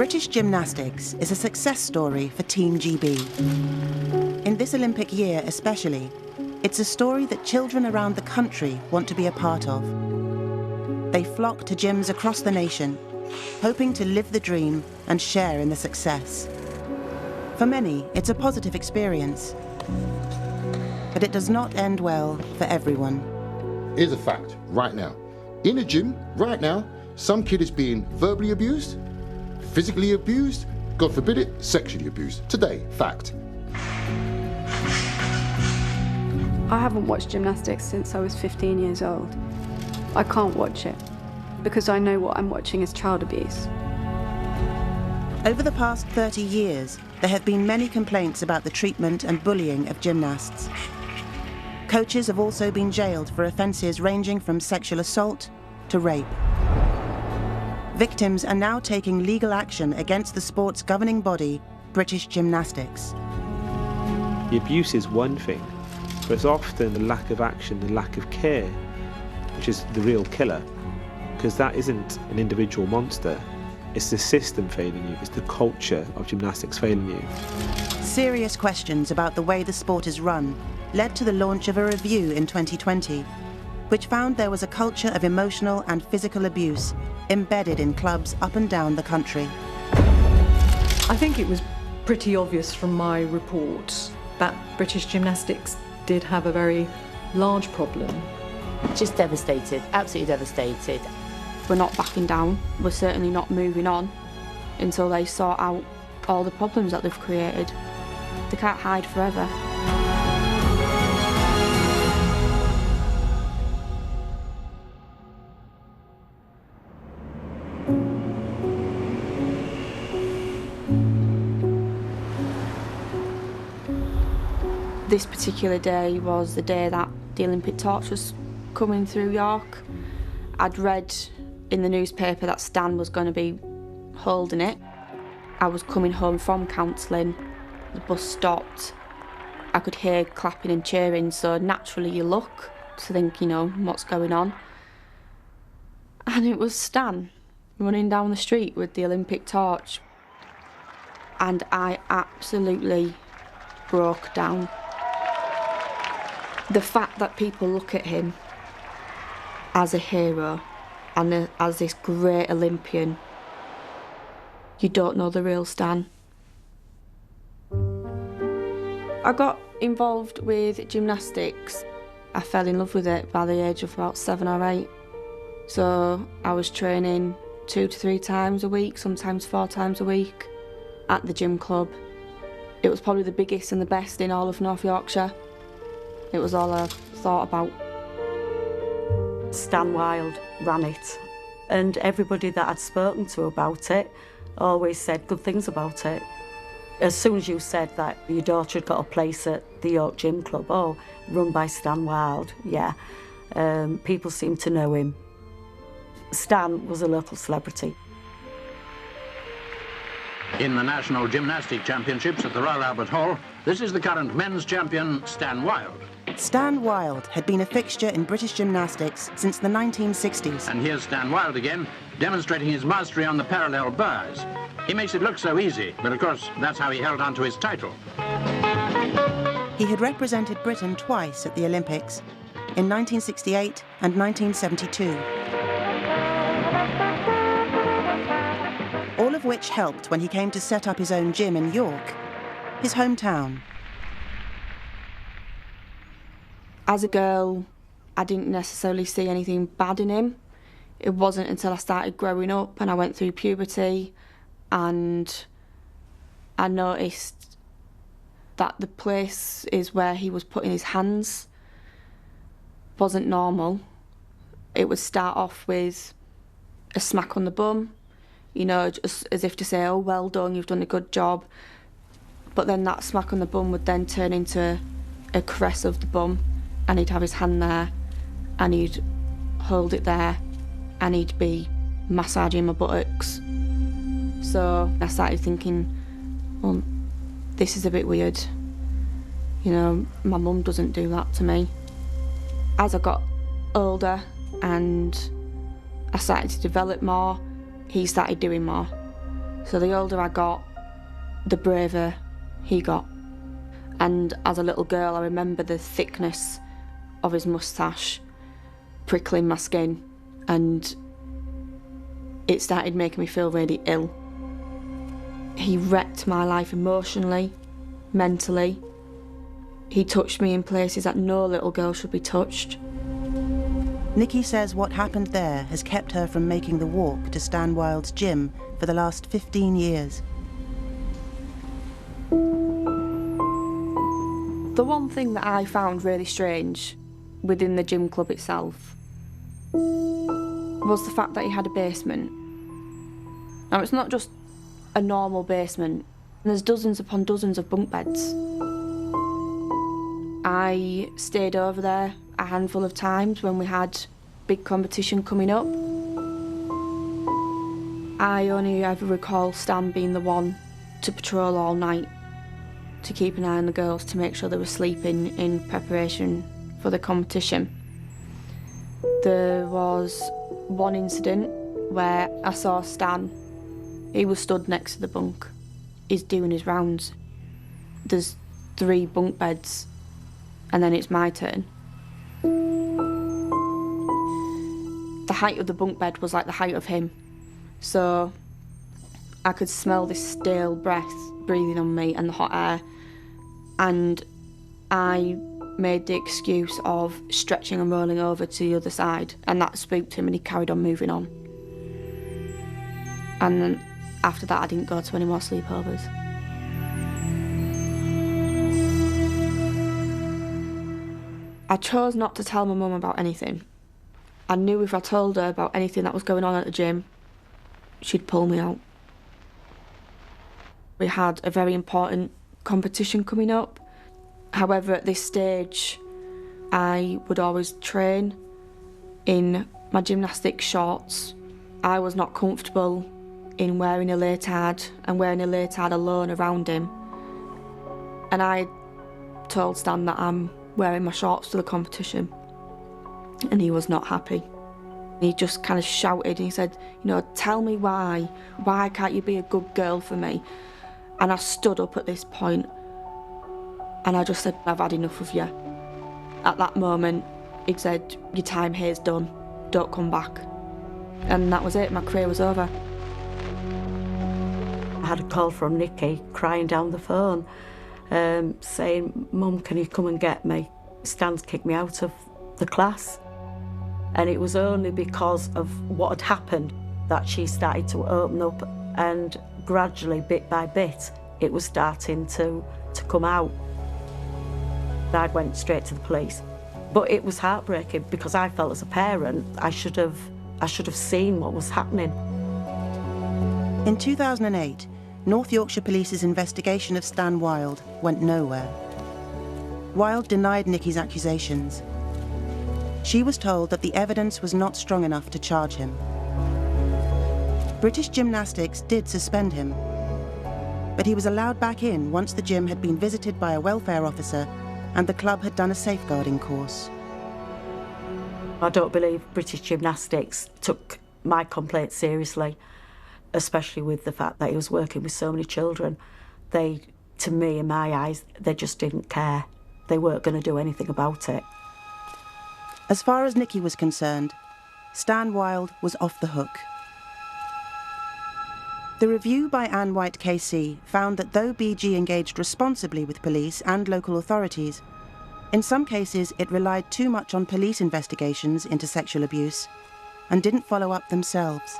British Gymnastics is a success story for Team GB. In this Olympic year especially, it's a story that children around the country want to be a part of. They flock to gyms across the nation, hoping to live the dream and share in the success. For many, it's a positive experience, but it does not end well for everyone. Here's a fact, right now. In a gym, right now, some kid is being verbally abused, physically abused, God forbid it, sexually abused. Today, fact. I haven't watched gymnastics since I was 15 years old. I can't watch it because I know what I'm watching is child abuse. Over the past 30 years, there have been many complaints about the treatment and bullying of gymnasts. Coaches have also been jailed for offences ranging from sexual assault to rape. Victims are now taking legal action against the sport's governing body, British Gymnastics. The abuse is one thing, but it's often the lack of action, the lack of care, which is the real killer, because that isn't an individual monster. It's the system failing you, it's the culture of gymnastics failing you. Serious questions about the way the sport is run led to the launch of a review in 2020, which found there was a culture of emotional and physical abuse embedded in clubs up and down the country. I think it was pretty obvious from my report that British Gymnastics did have a very large problem. Just devastated, absolutely devastated. We're not backing down, we're certainly not moving on until they sort out all the problems that they've created. They can't hide forever. This particular day was the day that the Olympic torch was coming through York. I'd read in the newspaper that Stan was going to be holding it. I was coming home from counselling, the bus stopped, I could hear clapping and cheering, so naturally you look to think, you know, what's going on. And it was Stan running down the street with the Olympic torch. And I absolutely broke down. The fact that people look at him as a hero and as this great Olympian, you don't know the real Stan. I got involved with gymnastics. I fell in love with it by the age of about 7 or 8. So I was training 2 to 3 times a week, sometimes 4 times a week at the gym club. It was probably the biggest and the best in all of North Yorkshire. It was all I thought about. Stan Wild ran it, and everybody that I'd spoken to about it always said good things about it. As soon as you said that your daughter had got a place at the York Gym Club, oh, run by Stan Wild, yeah, people seemed to know him. Stan was a local celebrity. In the National Gymnastic Championships at the Royal Albert Hall, this is the current men's champion, Stan Wild. Stan Wild had been a fixture in British gymnastics since the 1960s. And here's Stan Wild again, demonstrating his mastery on the parallel bars. He makes it look so easy, but of course, that's how he held on to his title. He had represented Britain twice at the Olympics, in 1968 and 1972. All of which helped when he came to set up his own gym in York, his hometown. As a girl, I didn't necessarily see anything bad in him. It wasn't until I started growing up and I went through puberty and I noticed that the places where he was putting his hands wasn't normal. It would start off with a smack on the bum, you know, just as if to say, oh, well done, you've done a good job. But then that smack on the bum would then turn into a caress of the bum, and he'd have his hand there, and he'd hold it there, and he'd be massaging my buttocks. So I started thinking, well, this is a bit weird. You know, my mum doesn't do that to me. As I got older and I started to develop more, he started doing more. So the older I got, the braver he got. And as a little girl, I remember the thickness of his moustache prickling my skin, and it started making me feel really ill. He wrecked my life emotionally, mentally. He touched me in places that no little girl should be touched. Nikki says what happened there has kept her from making the walk to Stan Wild's gym for the last 15 years. The one thing that I found really strange within the gym club itself was the fact that he had a basement. Now, it's not just a normal basement. There's dozens upon dozens of bunk beds. I stayed over there a handful of times when we had big competition coming up. I only ever recall Stan being the one to patrol all night, to keep an eye on the girls, to make sure they were sleeping in preparation for the competition. There was one incident where I saw Stan. He was stood next to the bunk. He's doing his rounds. There's 3 bunk beds, and then it's my turn. The height of the bunk bed was like the height of him. So I could smell this stale breath breathing on me and the hot air. And I made the excuse of stretching and rolling over to the other side, and that spooked him and he carried on moving on. And then after that I didn't go to any more sleepovers. I chose not to tell my mum about anything. I knew if I told her about anything that was going on at the gym, she'd pull me out. We had a very important competition coming up. However, at this stage, I would always train in my gymnastics shorts. I was not comfortable in wearing a leotard and wearing a leotard alone around him. And I told Stan that I'm wearing my shorts to the competition, and he was not happy. He just kind of shouted and he said, you know, tell me why can't you be a good girl for me? And I stood up at this point and I just said, I've had enough of you. At that moment, he said, your time here's done, don't come back. And that was it, my career was over. I had a call from Nikki crying down the phone, saying, Mum, can you come and get me? Stan's kicked me out of the class. And it was only because of what had happened that she started to open up, and gradually, bit by bit, it was starting to come out. I went straight to the police. But it was heartbreaking because I felt as a parent I should have seen what was happening. In 2008, North Yorkshire Police's investigation of Stan Wild went nowhere. Wild denied Nikki's accusations. She was told that the evidence was not strong enough to charge him. British Gymnastics did suspend him, but he was allowed back in once the gym had been visited by a welfare officer and the club had done a safeguarding course. I don't believe British Gymnastics took my complaint seriously, especially with the fact that he was working with so many children. They, to me, in my eyes, they just didn't care. They weren't going to do anything about it. As far as Nikki was concerned, Stan Wild was off the hook. The review by Anne White KC found that though BG engaged responsibly with police and local authorities, in some cases it relied too much on police investigations into sexual abuse and didn't follow up themselves.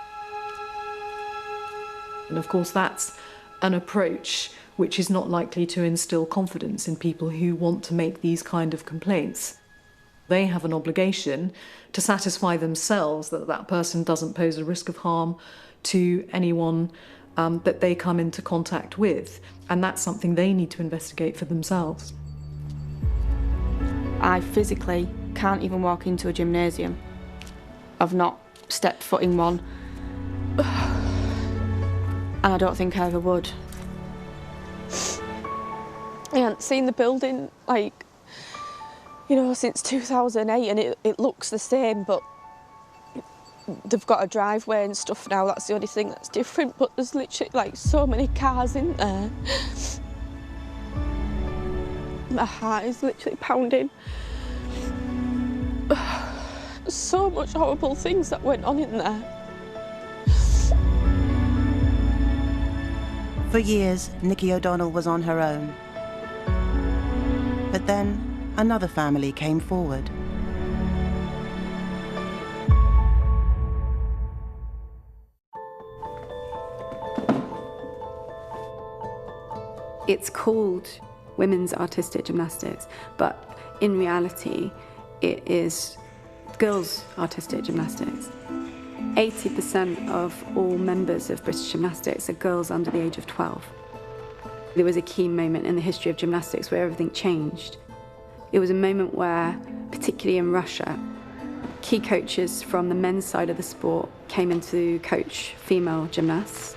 And of course that's an approach which is not likely to instill confidence in people who want to make these kind of complaints. They have an obligation to satisfy themselves that that person doesn't pose a risk of harm to anyone that they come into contact with, and that's something they need to investigate for themselves. I physically can't even walk into a gymnasium. I've not stepped foot in one, and I don't think I ever would. I haven't seen the building, since 2008, and it looks the same, but They've got a driveway and stuff now, that's the only thing that's different, but there's literally like so many cars in there. My heart is literally pounding. So much horrible things that went on in there. For years, Nikki O'Donnell was on her own. But then another family came forward. It's called Women's Artistic Gymnastics, but in reality, it is girls' artistic gymnastics. 80% of all members of British Gymnastics are girls under the age of 12. There was a key moment in the history of gymnastics where everything changed. It was a moment where, particularly in Russia, key coaches from the men's side of the sport came in to coach female gymnasts.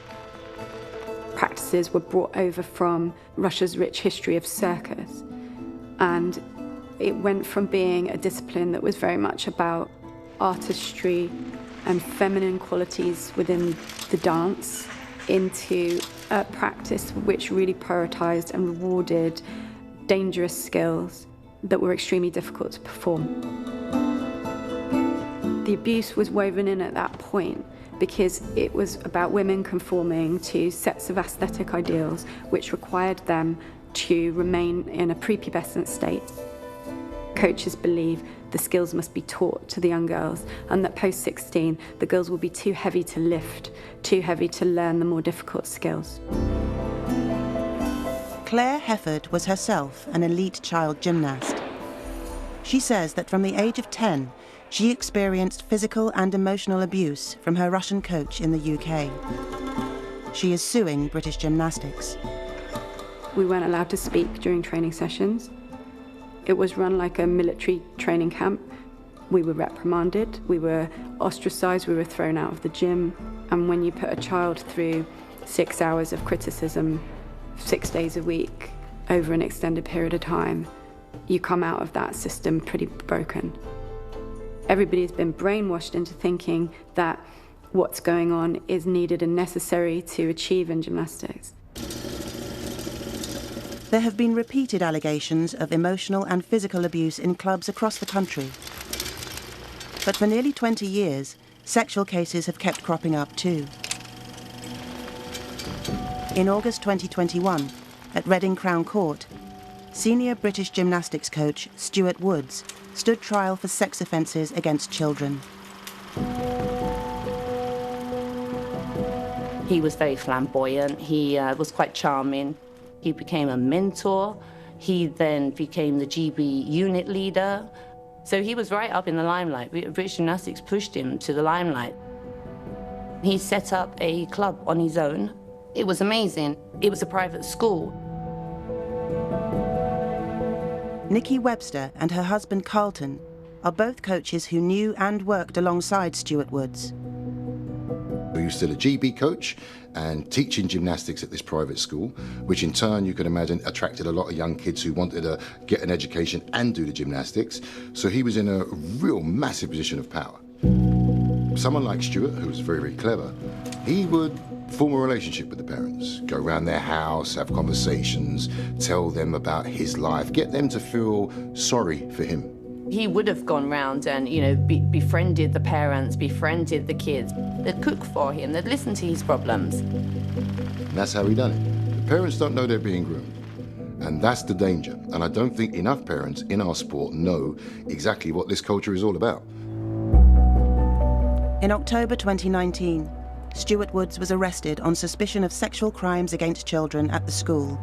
Practices were brought over from Russia's rich history of circus, and it went from being a discipline that was very much about artistry and feminine qualities within the dance into a practice which really prioritised and rewarded dangerous skills that were extremely difficult to perform. The abuse was woven in at that point because it was about women conforming to sets of aesthetic ideals which required them to remain in a prepubescent state. Coaches believe the skills must be taught to the young girls, and that post-16, the girls will be too heavy to lift, too heavy to learn the more difficult skills. Claire Hefford was herself an elite child gymnast. She says that from the age of 10, she experienced physical and emotional abuse from her Russian coach in the UK. She is suing British Gymnastics. We weren't allowed to speak during training sessions. It was run like a military training camp. We were reprimanded, we were ostracised, we were thrown out of the gym. And when you put a child through 6 hours of criticism, 6 days a week, over an extended period of time, you come out of that system pretty broken. Everybody's been brainwashed into thinking that what's going on is needed and necessary to achieve in gymnastics. There have been repeated allegations of emotional and physical abuse in clubs across the country. But for nearly 20 years, sexual cases have kept cropping up too. In August 2021, at Reading Crown Court, senior British gymnastics coach Stuart Woods stood trial for sex offences against children. He was very flamboyant, he was quite charming. He became a mentor. He then became the GB unit leader. So he was right up in the limelight. British Gymnastics pushed him to the limelight. He set up a club on his own. It was amazing. It was a private school. Nikki Webster and her husband Carlton are both coaches who knew and worked alongside Stuart Woods. He was still a GB coach and teaching gymnastics at this private school, which in turn, you can imagine, attracted a lot of young kids who wanted to get an education and do the gymnastics. So he was in a real massive position of power. Someone like Stuart, who was very, very clever, he would form a relationship with the parents, go around their house, have conversations, tell them about his life, get them to feel sorry for him. He would have gone round and, befriended the parents, befriended the kids. They'd cook for him, they'd listen to his problems. And that's how he done it. The parents don't know they're being groomed. And that's the danger. And I don't think enough parents in our sport know exactly what this culture is all about. In October 2019, Stuart Woods was arrested on suspicion of sexual crimes against children at the school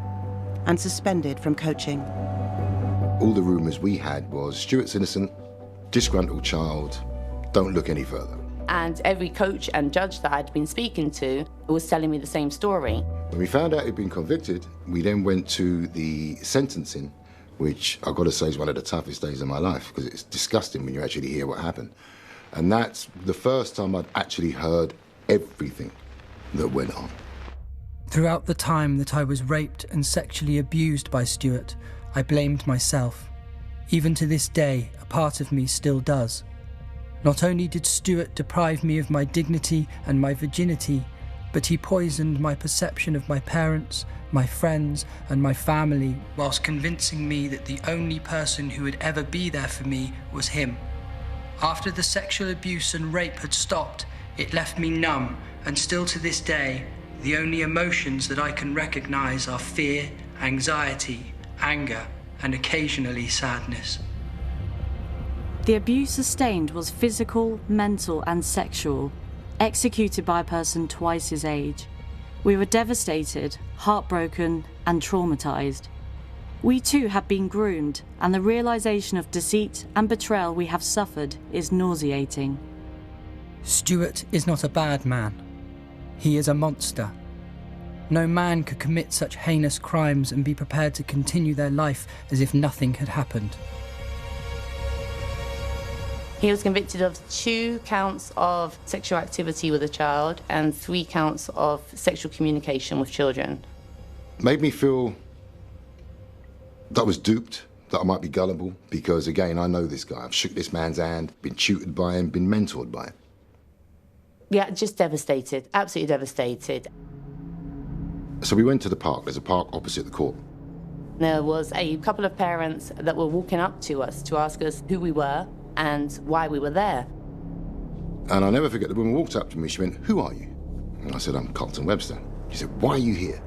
and suspended from coaching. All the rumours we had was Stuart's innocent, disgruntled child, don't look any further. And every coach and judge that I'd been speaking to was telling me the same story. When we found out he'd been convicted, we then went to the sentencing, which I've got to say is one of the toughest days of my life, because it's disgusting when you actually hear what happened. And that's the first time I'd actually heard everything that went on. Throughout the time that I was raped and sexually abused by Stuart, I blamed myself. Even to this day, a part of me still does. Not only did Stuart deprive me of my dignity and my virginity, but he poisoned my perception of my parents, my friends, and my family, whilst convincing me that the only person who would ever be there for me was him. After the sexual abuse and rape had stopped, it left me numb, and still to this day, the only emotions that I can recognise are fear, anxiety, anger, and occasionally sadness. The abuse sustained was physical, mental, and sexual, executed by a person twice his age. We were devastated, heartbroken, and traumatised. We too have been groomed, and the realisation of deceit and betrayal we have suffered is nauseating. Stuart is not a bad man. He is a monster. No man could commit such heinous crimes and be prepared to continue their life as if nothing had happened. He was convicted of 2 counts of sexual activity with a child and 3 counts of sexual communication with children. Made me feel that I was duped, that I might be gullible, because again, I know this guy. I've shook this man's hand, been tutored by him, been mentored by him. Yeah, just devastated, absolutely devastated. So we went to the park. There's a park opposite the court. There was a couple of parents that were walking up to us to ask us who we were and why we were there. And I'll never forget, the woman walked up to me, she went, "Who are you?" And I said, "I'm Carlton Webster." She said, "Why are you here?"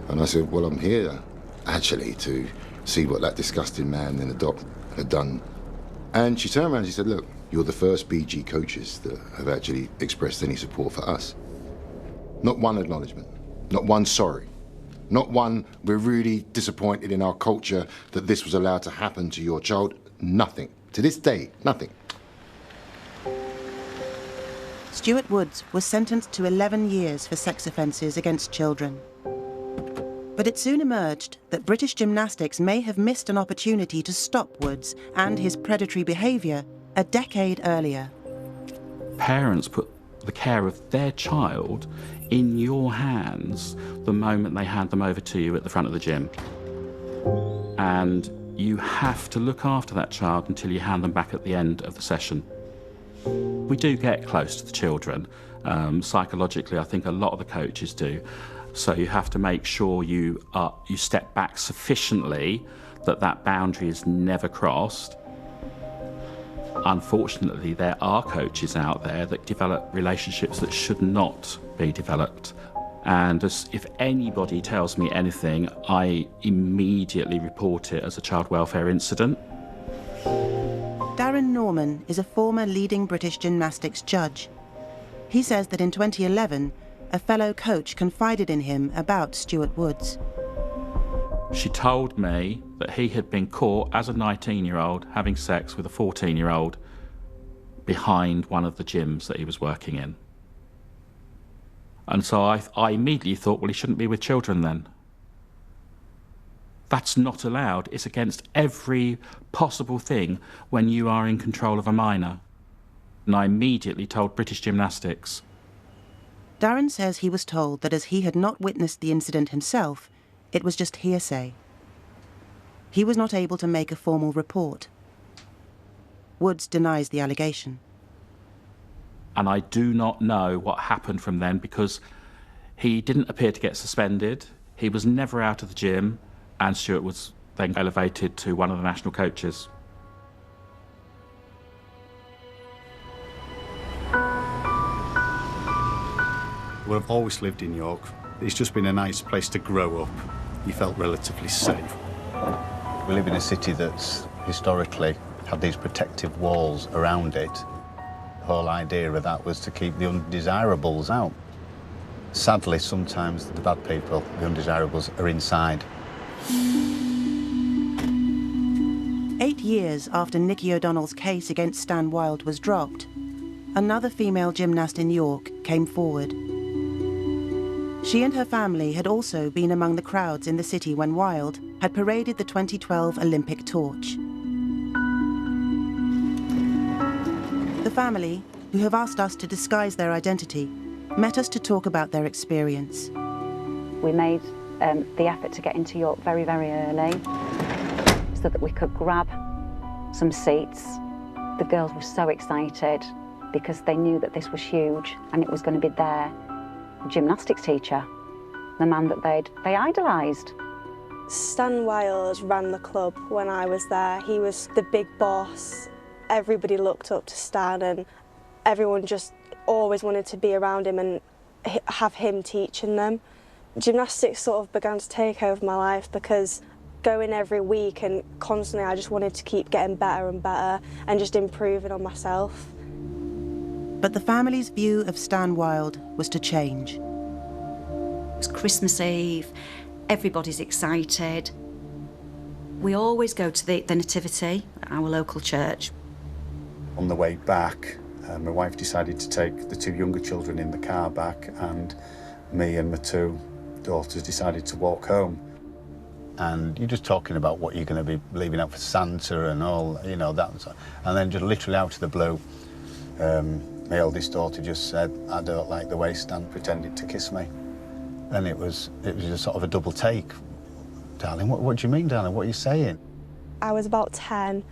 And I said, "Well, I'm here, actually, to see what that disgusting man in the dock had done." And she turned around and she said, "Look, you're the first BG coaches that have actually expressed any support for us. Not one acknowledgement, not one sorry, not one, we're really disappointed in our culture that this was allowed to happen to your child. Nothing. To this day, nothing." Stuart Woods was sentenced to 11 years for sex offences against children. But it soon emerged that British Gymnastics may have missed an opportunity to stop Woods and his predatory behaviour a decade earlier. Parents put the care of their child in your hands the moment they hand them over to you at the front of the gym. And you have to look after that child until you hand them back at the end of the session. We do get close to the children. Psychologically, I think a lot of the coaches do. So you have to make sure you step back sufficiently that that boundary is never crossed. Unfortunately, there are coaches out there that develop relationships that should not be developed. And if anybody tells me anything, I immediately report it as a child welfare incident. Darren Norman is a former leading British gymnastics judge. He says that in 2011, a fellow coach confided in him about Stuart Woods. She told me that he had been caught as a 19-year-old having sex with a 14-year-old behind one of the gyms that he was working in. And so I immediately thought, well, he shouldn't be with children then. That's not allowed. It's against every possible thing when you are in control of a minor. And I immediately told British Gymnastics. Darren says he was told that as he had not witnessed the incident himself, it was just hearsay. He was not able to make a formal report. Woods denies the allegation. And I do not know what happened from then because he didn't appear to get suspended. He was never out of the gym, and Stuart was then elevated to one of the national coaches. Well, I've always lived in York. It's just been a nice place to grow up. You felt relatively safe. We live in a city that's historically had these protective walls around it. The whole idea of that was to keep the undesirables out. Sadly, sometimes the bad people, the undesirables, are inside. 8 years after Nicky O'Donnell's case against Stan Wild was dropped, another female gymnast in York came forward. She and her family had also been among the crowds in the city when Wild had paraded the 2012 Olympic torch. The family, who have asked us to disguise their identity, met us to talk about their experience. We made the effort to get into York very, very early so that we could grab some seats The girls were so excited because they knew that this was huge and it was going to be their gymnastics teacher, the man that they idolised. Stan Wild ran the club when I was there. He was the big boss. Everybody looked up to Stan and everyone just always wanted to be around him and have him teaching them. Gymnastics sort of began to take over my life because going every week and constantly I just wanted to keep getting better and better and just improving on myself. But the family's view of Stan Wild was to change. It was Christmas Eve, everybody's excited. We always go to the Nativity at our local church. On the way back, my wife decided to take the two younger children in the car back, and me and my two daughters decided to walk home. And you're just talking about what you're going to be leaving out for Santa and all, you know, that. And then just literally out of the blue, my eldest daughter just said, "I don't like the way Stan pretended to kiss me." And it was just sort of a double take. "Darling, what do you mean, darling? What are you saying?" I was about 10.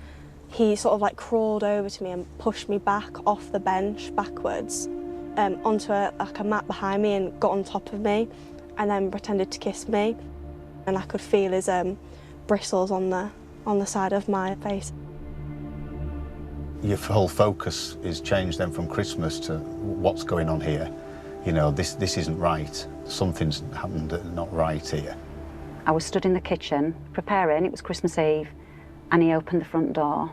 He sort of like crawled over to me and pushed me back off the bench backwards onto a mat behind me and got on top of me and then pretended to kiss me. And I could feel his bristles on the side of my face. Your whole focus is changed then from Christmas to what's going on here. You know, this isn't right. Something's happened not right here. I was stood in the kitchen preparing, it was Christmas Eve, and he opened the front door.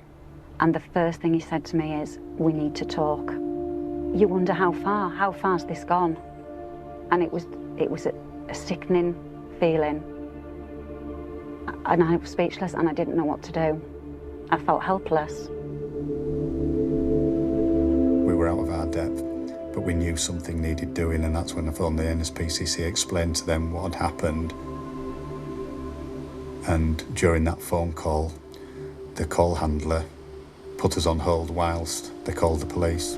And the first thing he said to me is, "We need to talk." You wonder how far's this gone? And it was a sickening feeling. And I was speechless and I didn't know what to do. I felt helpless. We were out of our depth, but we knew something needed doing, and that's when I phoned the NSPCC, explained to them what had happened. And during that phone call, the call handler put us on hold whilst they called the police.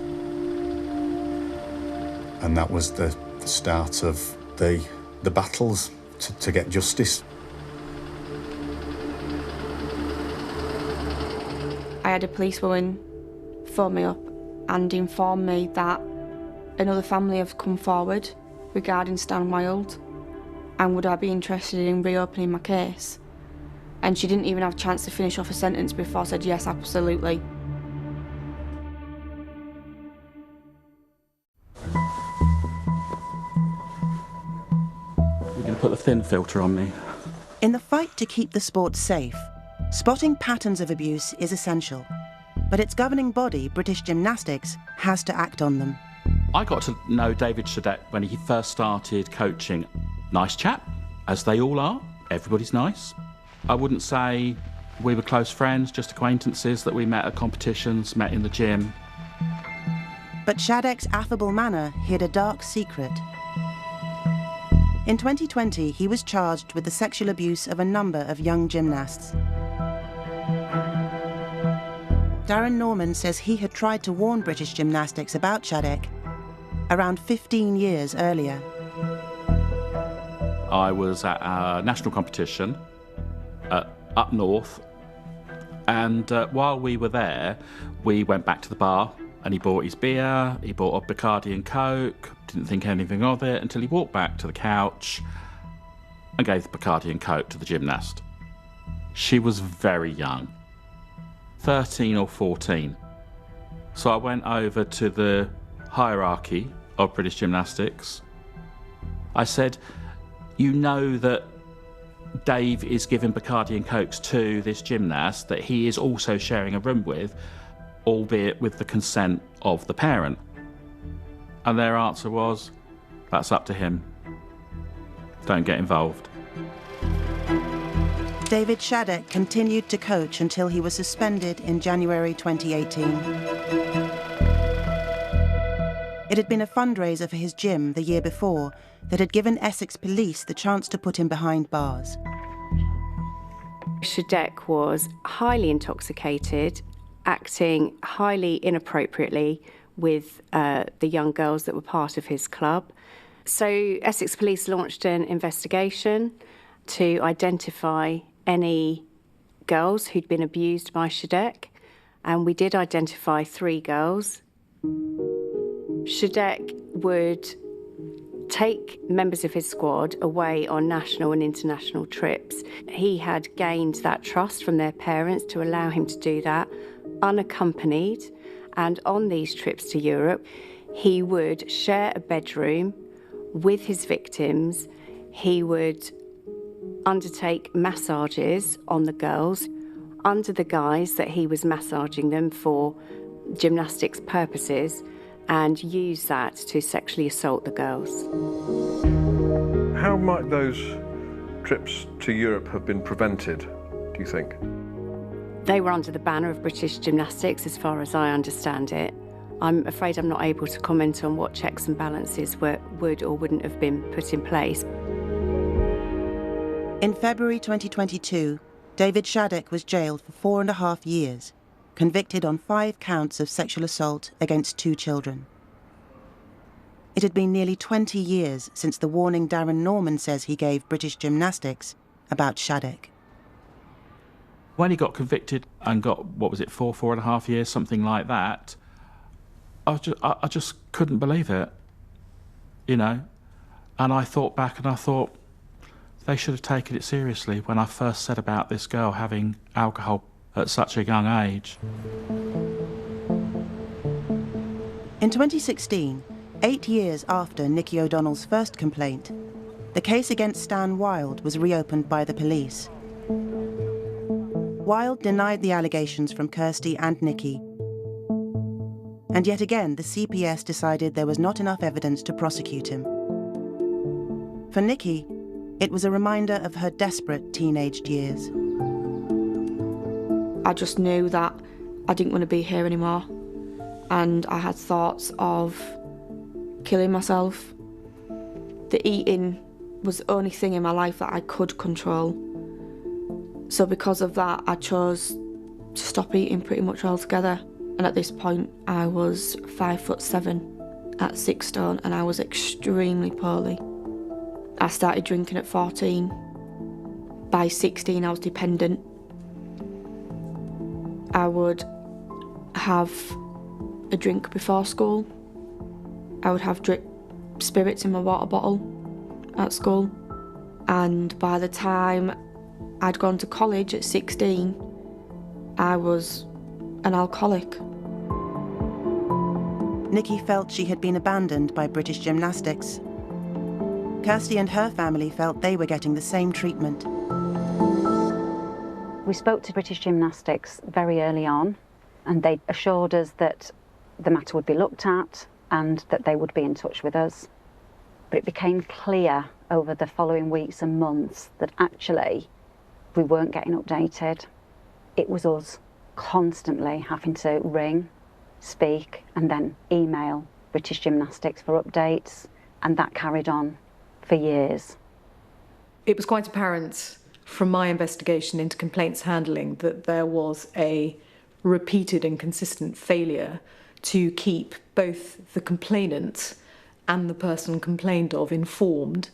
And that was the start of the battles to get justice. I had a policewoman phone me up and inform me that another family have come forward regarding Stan Wild and would I be interested in reopening my case. And she didn't even have a chance to finish off a sentence before I said yes, absolutely. You're going to put the thin filter on me. In the fight to keep the sport safe, spotting patterns of abuse is essential. But its governing body, British Gymnastics, has to act on them. I got to know David Shadett when he first started coaching. Nice chap, as they all are. Everybody's nice. I wouldn't say we were close friends, just acquaintances that we met at competitions, met in the gym. But Shadett's affable manner hid a dark secret. In 2020, he was charged with the sexual abuse of a number of young gymnasts. Darren Norman says he had tried to warn British Gymnastics about Shadett around 15 years earlier. I was at a national competition up north, and while we were there, we went back to the bar and he bought his beer, he bought a Bacardi and Coke, didn't think anything of it until he walked back to the couch and gave the Bacardi and Coke to the gymnast. She was very young, 13 or 14. So I went over to the hierarchy of British Gymnastics. I said, "You know that Dave is giving Bacardi and Cokes to this gymnast that he is also sharing a room with, albeit with the consent of the parent." And their answer was, "That's up to him. Don't get involved." David Shadett continued to coach until he was suspended in January 2018. It had been a fundraiser for his gym the year before that had given Essex Police the chance to put him behind bars. Shadett was highly intoxicated, acting highly inappropriately with the young girls that were part of his club. So Essex Police launched an investigation to identify any girls who'd been abused by Shadett, and we did identify 3 girls. Shadek would take members of his squad away on national and international trips. He had gained that trust from their parents to allow him to do that unaccompanied, and on these trips to Europe, he would share a bedroom with his victims. He would undertake massages on the girls under the guise that he was massaging them for gymnastics purposes, and use that to sexually assault the girls. How might those trips to Europe have been prevented, do you think? They were under the banner of British Gymnastics, as far as I understand it. I'm afraid I'm not able to comment on what checks and balances would or wouldn't have been put in place. In February 2022, David Shadek was jailed for 4.5 years, convicted on 5 counts of sexual assault against 2 children. It had been nearly 20 years since the warning Darren Norman says he gave British Gymnastics about Shadek. When he got convicted and got, 4.5 years, something like that, I just couldn't believe it, you know. And I thought back and I thought, they should have taken it seriously when I first said about this girl having alcohol at such a young age. In 2016, 8 years after Nicky O'Donnell's first complaint, the case against Stan Wild was reopened by the police. Wild denied the allegations from Kirsty and Nicky. And yet again, the CPS decided there was not enough evidence to prosecute him. For Nicky, it was a reminder of her desperate teenaged years. I just knew that I didn't want to be here anymore, and I had thoughts of killing myself. The eating was the only thing in my life that I could control. So because of that, I chose to stop eating pretty much altogether. And at this point, I was 5'7" at 6 stone, and I was extremely poorly. I started drinking at 14. By 16, I was dependent. I would have a drink before school. I would have drip spirits in my water bottle at school. And by the time I'd gone to college at 16, I was an alcoholic. Nicky felt she had been abandoned by British Gymnastics. Kirsty and her family felt they were getting the same treatment. We spoke to British Gymnastics very early on, and they assured us that the matter would be looked at and that they would be in touch with us. But it became clear over the following weeks and months that actually we weren't getting updated. It was us constantly having to ring, speak, and then email British Gymnastics for updates, and that carried on for years. It was quite apparent from my investigation into complaints handling that there was a repeated and consistent failure to keep both the complainant and the person complained of informed.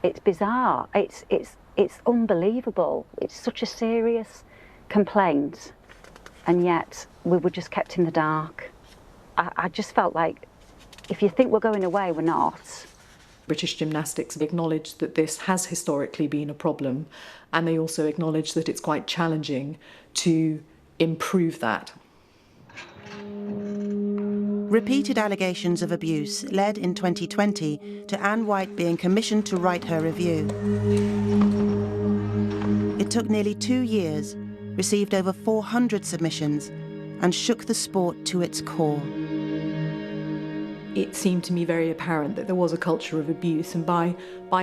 It's bizarre. It's unbelievable. It's such a serious complaint, and yet we were just kept in the dark. I just felt like, if you think we're going away, we're not. British Gymnastics acknowledged that this has historically been a problem, and they also acknowledged that it's quite challenging to improve that. Repeated allegations of abuse led in 2020 to Anne White being commissioned to write her review. It took nearly 2 years, received over 400 submissions, and shook the sport to its core. It seemed to me very apparent that there was a culture of abuse, and by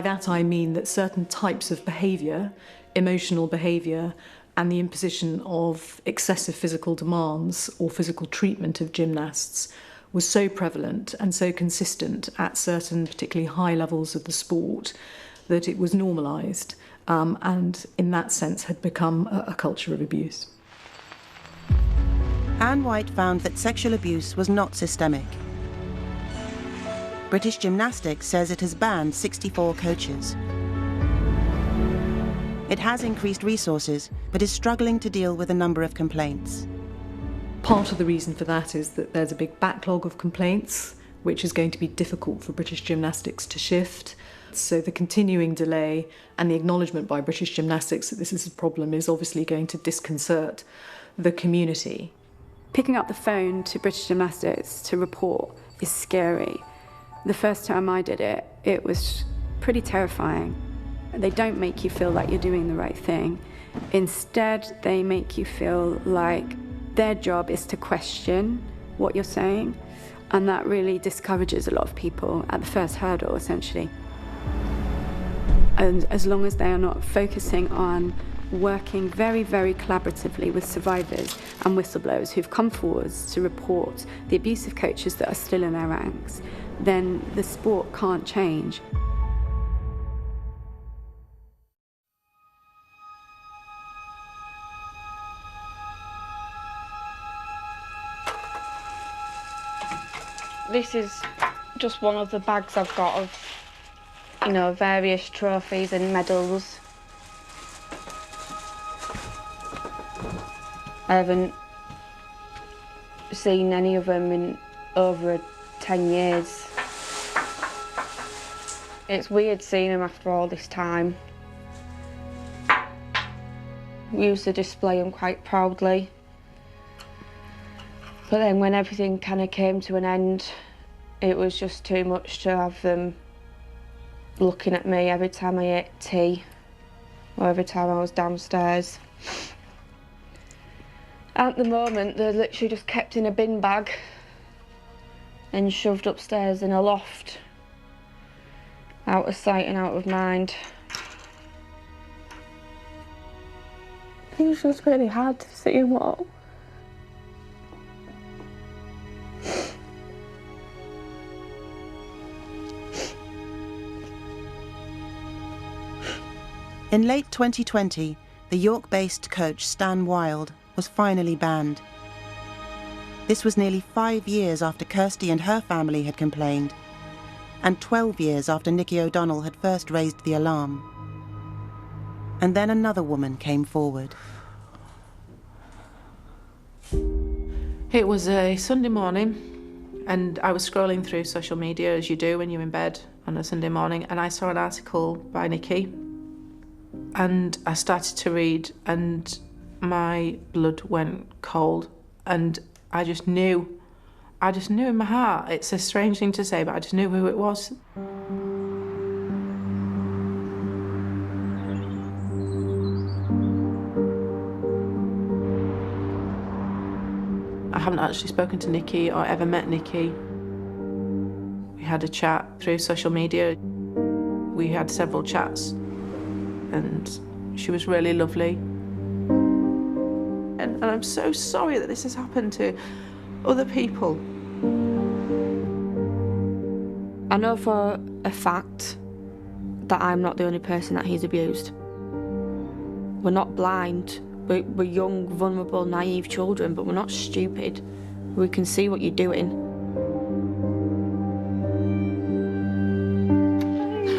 that I mean that certain types of behaviour, emotional behaviour, and the imposition of excessive physical demands or physical treatment of gymnasts was so prevalent and so consistent at certain particularly high levels of the sport that it was normalised, and in that sense had become a culture of abuse. Anne White found that sexual abuse was not systemic. British Gymnastics says it has banned 64 coaches. It has increased resources, but is struggling to deal with a number of complaints. Part of the reason for that is that there's a big backlog of complaints, which is going to be difficult for British Gymnastics to shift. So the continuing delay and the acknowledgement by British Gymnastics that this is a problem is obviously going to disconcert the community. Picking up the phone to British Gymnastics to report is scary. The first time I did it, it was pretty terrifying. They don't make you feel like you're doing the right thing. Instead, they make you feel like their job is to question what you're saying, and that really discourages a lot of people at the first hurdle, essentially. And as long as they are not focusing on working very, very collaboratively with survivors and whistleblowers who've come forwards to report the abusive coaches that are still in their ranks, then the sport can't change. This is just one of the bags I've got of, you know, various trophies and medals. I haven't seen any of them in over 10 years. It's weird seeing them after all this time. We used to display them quite proudly. But then when everything kind of came to an end, it was just too much to have them looking at me every time I ate tea or every time I was downstairs. At the moment, they're literally just kept in a bin bag and shoved upstairs in a loft, out of sight and out of mind. It was just really hard to see them all. In late 2020, the York-based coach Stan Wild was finally banned. This was nearly 5 years after Kirsty and her family had complained, and 12 years after Nikki O'Donnell had first raised the alarm. And then another woman came forward. It was a Sunday morning, and I was scrolling through social media, as you do when you're in bed on a Sunday morning, and I saw an article by Nikki. And I started to read, and my blood went cold, and I just knew in my heart. It's a strange thing to say, but I just knew who it was. I haven't actually spoken to Nikki or ever met Nikki. We had a chat through social media. We had several chats, and she was really lovely. And I'm so sorry that this has happened to other people. I know for a fact that I'm not the only person that he's abused. We're not blind. We're young, vulnerable, naive children, but we're not stupid. We can see what you're doing.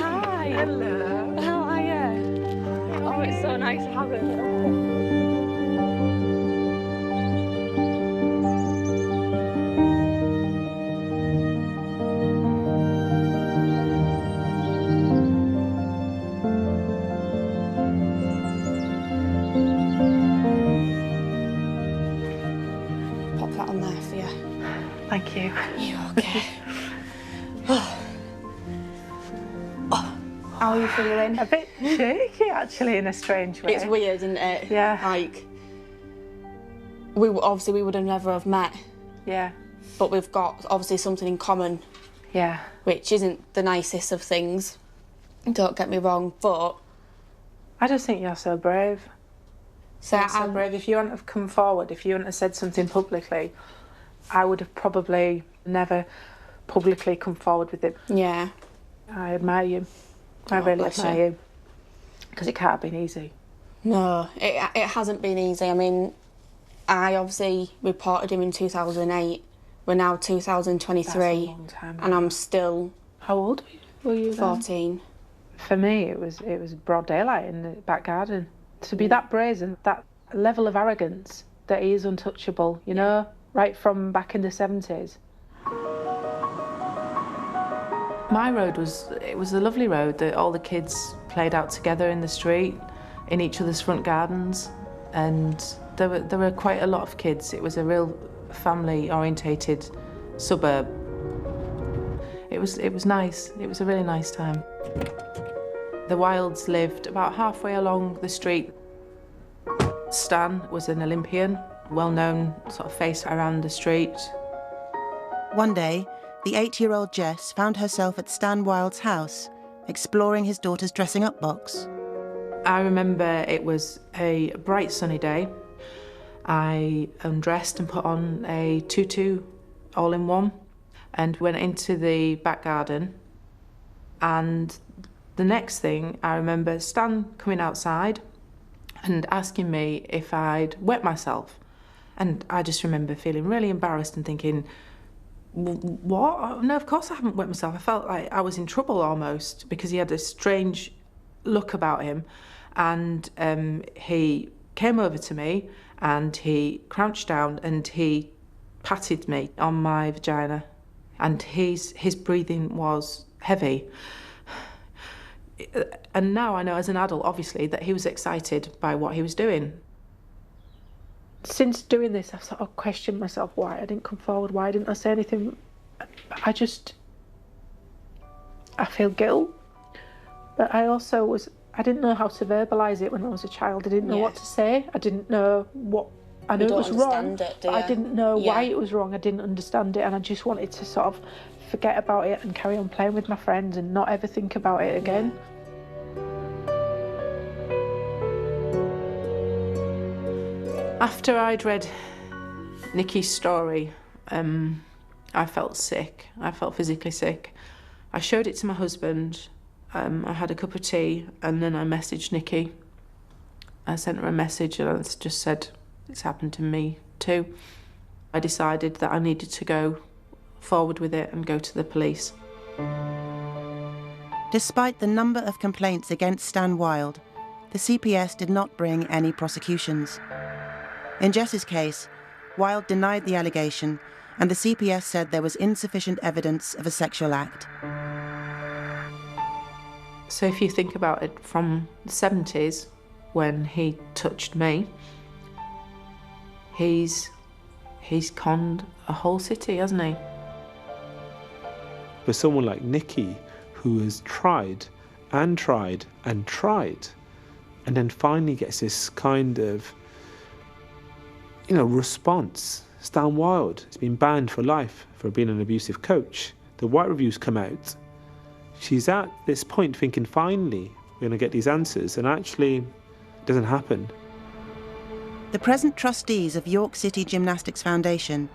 Hi. Hello. How are you? Oh, it's so nice to have you. Thank you. You okay? How are you feeling? A bit shaky, actually, in a strange way. It's weird, isn't it? Yeah. Like, we would have never have met. Yeah. But we've got, obviously, something in common. Yeah. Which isn't the nicest of things. Don't get me wrong, but... I just think you're so brave. So so brave. If you hadn't have come forward, if you hadn't have said something publicly, I would have probably never publicly come forward with it. Yeah. I admire you. I really admire you. Because it can't have been easy. No, it hasn't been easy. I mean, I obviously reported him in 2008. We're now 2023. That's a long time ago. And I'm still... How old were you then? 14. For me, it was broad daylight in the back garden. To be that brazen, that level of arrogance that he is untouchable, you know, right from back in the 70s. My road was a lovely road that all the kids played out together in the street, in each other's front gardens, and there were quite a lot of kids. It was a real family-orientated suburb. It was nice. It was a really nice time. The Wilds lived about halfway along the street. Stan was an Olympian, well-known sort of face around the street. One day, the 8-year-old Jess found herself at Stan Wild's house, exploring his daughter's dressing-up box. I remember it was a bright sunny day. I undressed and put on a tutu all-in-one and went into the back garden. And the next thing, I remember Stan coming outside and asking me if I'd wet myself. And I just remember feeling really embarrassed and thinking, what? No, of course I haven't wet myself. I felt like I was in trouble almost because he had a strange look about him. And he came over to me and he crouched down and he patted me on my vagina. And his breathing was heavy. And now I know as an adult, obviously, that he was excited by what he was doing. Since doing this, I've sort of questioned myself why I didn't come forward, why didn't I say anything. I feel guilt. But I didn't know how to verbalise it when I was a child. I didn't know what to say. I didn't know what... I knew it was wrong, but I didn't know why it was wrong. I didn't understand it, and I just wanted to sort of forget about it and carry on playing with my friends and not ever think about it again. After I'd read Nicky's story, I felt sick. I felt physically sick. I showed it to my husband. I had a cup of tea, and then I messaged Nicky. I sent her a message and I just said, it's happened to me too. I decided that I needed to go forward with it and go to the police. Despite the number of complaints against Stan Wild, the CPS did not bring any prosecutions. In Jess's case, Wild denied the allegation, and the CPS said there was insufficient evidence of a sexual act. So if you think about it, from the 70s, when he touched me, he's conned a whole city, hasn't he? For someone like Nicky, who has tried and tried and tried, and then finally gets this kind of, response. Stan Wild has been banned for life for being an abusive coach. The White Review's come out. She's at this point thinking, finally, we're going to get these answers, and actually, it doesn't happen. The present trustees of York City Gymnastics Foundation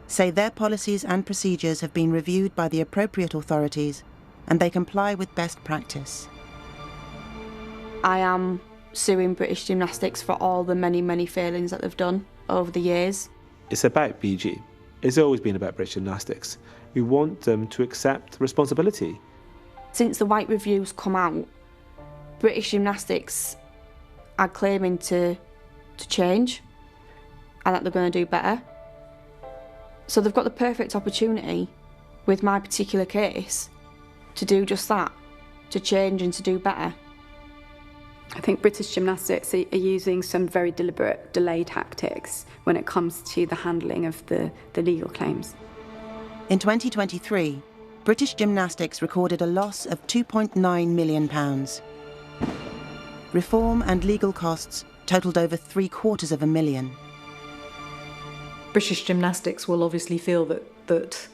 say their policies and procedures have been reviewed by the appropriate authorities and they comply with best practice. I am suing British Gymnastics for all the many, many failings that they've done over the years. It's about BG. It's always been about British Gymnastics. We want them to accept responsibility. Since the White Review's come out, British Gymnastics are claiming to change and that they're going to do better. So they've got the perfect opportunity with my particular case to do just that, to change and to do better. I think British Gymnastics are using some very deliberate delay tactics when it comes to the handling of the legal claims. In 2023, British Gymnastics recorded a loss of £2.9 million. Reform and legal costs totalled over £750,000. British Gymnastics will obviously feel that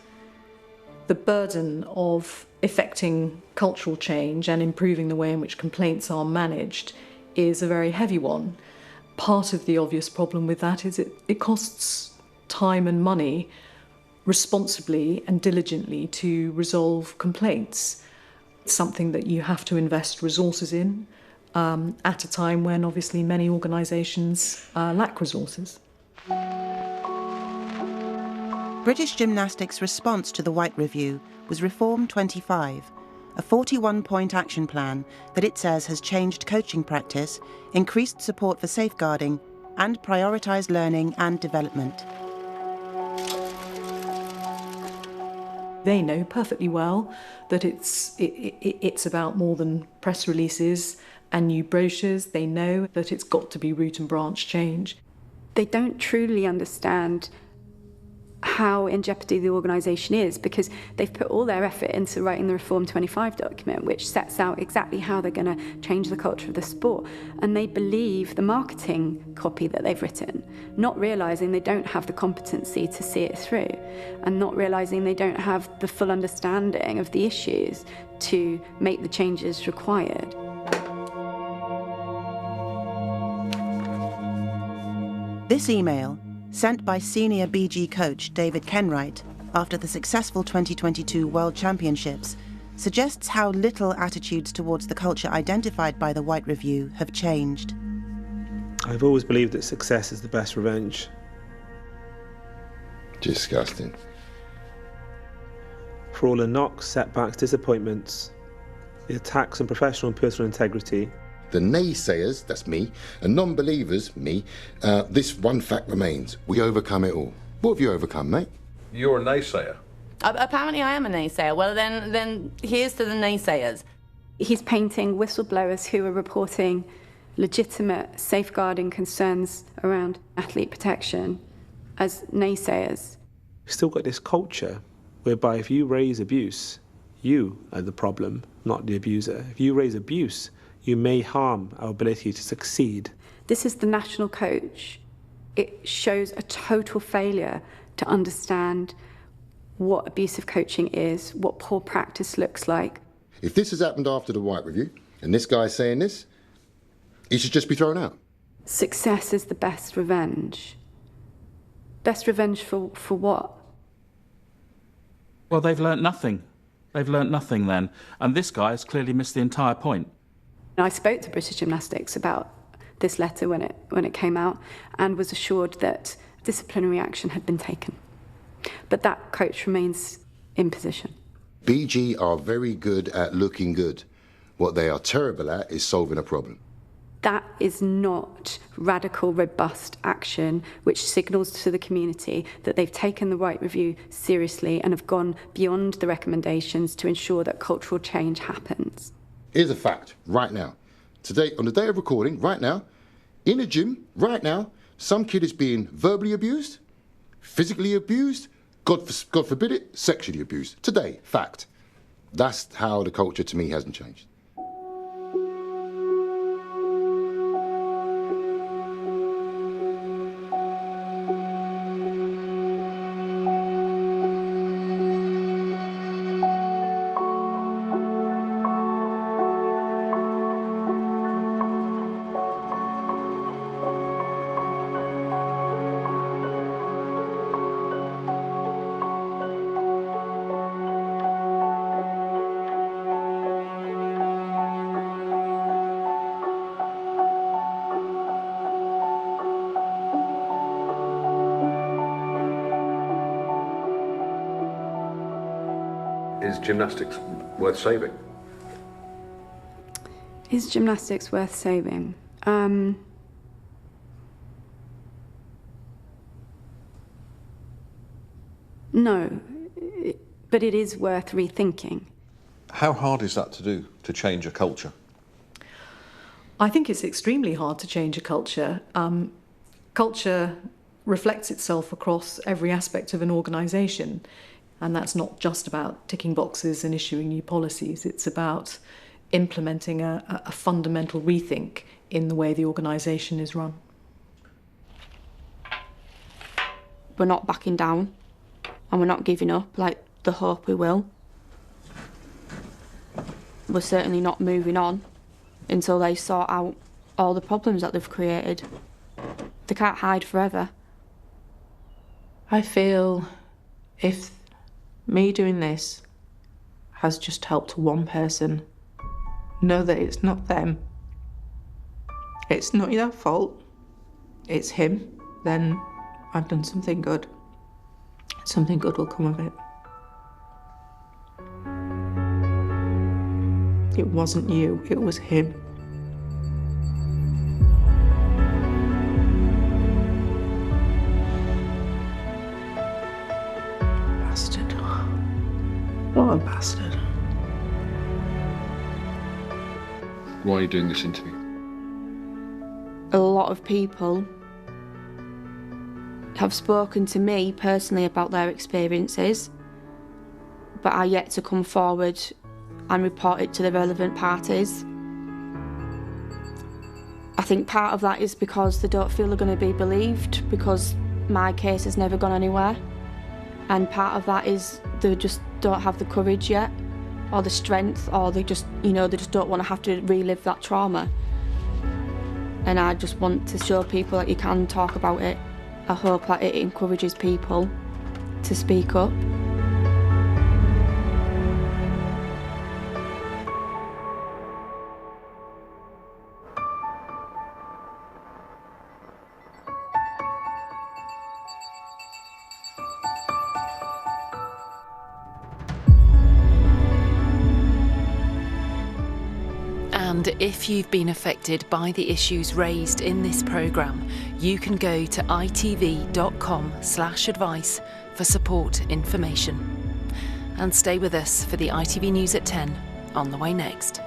the burden of effecting cultural change and improving the way in which complaints are managed is a very heavy one. Part of the obvious problem with that is it costs time and money responsibly and diligently to resolve complaints. It's something that you have to invest resources in at a time when obviously many organisations lack resources. British Gymnastics' response to the White Review was Reform 25, a 41-point action plan that it says has changed coaching practice, increased support for safeguarding, and prioritised learning and development. They know perfectly well that it's about more than press releases and new brochures. They know that it's got to be root and branch change. They don't truly understand how in jeopardy the organisation is, because they've put all their effort into writing the Reform 25 document, which sets out exactly how they're going to change the culture of the sport. And they believe the marketing copy that they've written, not realising they don't have the competency to see it through, and not realising they don't have the full understanding of the issues to make the changes required. This email, sent by senior BG coach David Kenwright after the successful 2022 World Championships, suggests how little attitudes towards the culture identified by the White Review have changed. I've always believed that success is the best revenge. Disgusting. For all the knocks, setbacks, disappointments, the attacks on professional and personal integrity, the naysayers, that's me, and non-believers, me, this one fact remains: we overcome it all. What have you overcome, mate? You're a naysayer. Apparently I am a naysayer. Well, then here's to the naysayers. He's painting whistleblowers who are reporting legitimate safeguarding concerns around athlete protection as naysayers. We've still got this culture whereby if you raise abuse, you are the problem, not the abuser. If you raise abuse, you may harm our ability to succeed. This is the national coach. It shows a total failure to understand what abusive coaching is, what poor practice looks like. If this has happened after the White Review, and this guy's saying this, he should just be thrown out. Success is the best revenge. Best revenge for what? Well, they've learnt nothing. They've learnt nothing then. And this guy has clearly missed the entire point. I spoke to British Gymnastics about this letter when it came out, and was assured that disciplinary action had been taken. But that coach remains in position. BG are very good at looking good. What they are terrible at is solving a problem. That is not radical, robust action which signals to the community that they've taken the White Review seriously and have gone beyond the recommendations to ensure that cultural change happens. Here's a fact, right now. Today, on the day of recording, right now, in a gym, right now, some kid is being verbally abused, physically abused, God forbid it, sexually abused. Today, fact. That's how the culture, to me, hasn't changed. Is gymnastics worth saving? Is gymnastics worth saving? No, but it is worth rethinking. How hard is that to do, to change a culture? I think it's extremely hard to change a culture. Culture reflects itself across every aspect of an organisation, and that's not just about ticking boxes and issuing new policies. It's about implementing a fundamental rethink in the way the organisation is run. We're not backing down, and we're not giving up like the hope we will. We're certainly not moving on until they sort out all the problems that they've created. They can't hide forever. I feel if me doing this has just helped one person know that it's not them, it's not their fault, it's him, then I've done something good. Something good will come of it. It wasn't you, it was him. Bastard. What a bastard. Why are you doing this interview? A lot of people have spoken to me personally about their experiences, but are yet to come forward and report it to the relevant parties. I think part of that is because they don't feel they're going to be believed, because my case has never gone anywhere. And part of that is they just don't have the courage yet, or the strength, or they just, they just don't want to have to relive that trauma. And I just want to show people that you can talk about it. I hope that it encourages people to speak up. And if you've been affected by the issues raised in this programme, you can go to itv.com/advice for support information. And stay with us for the ITV News at 10 on the way next.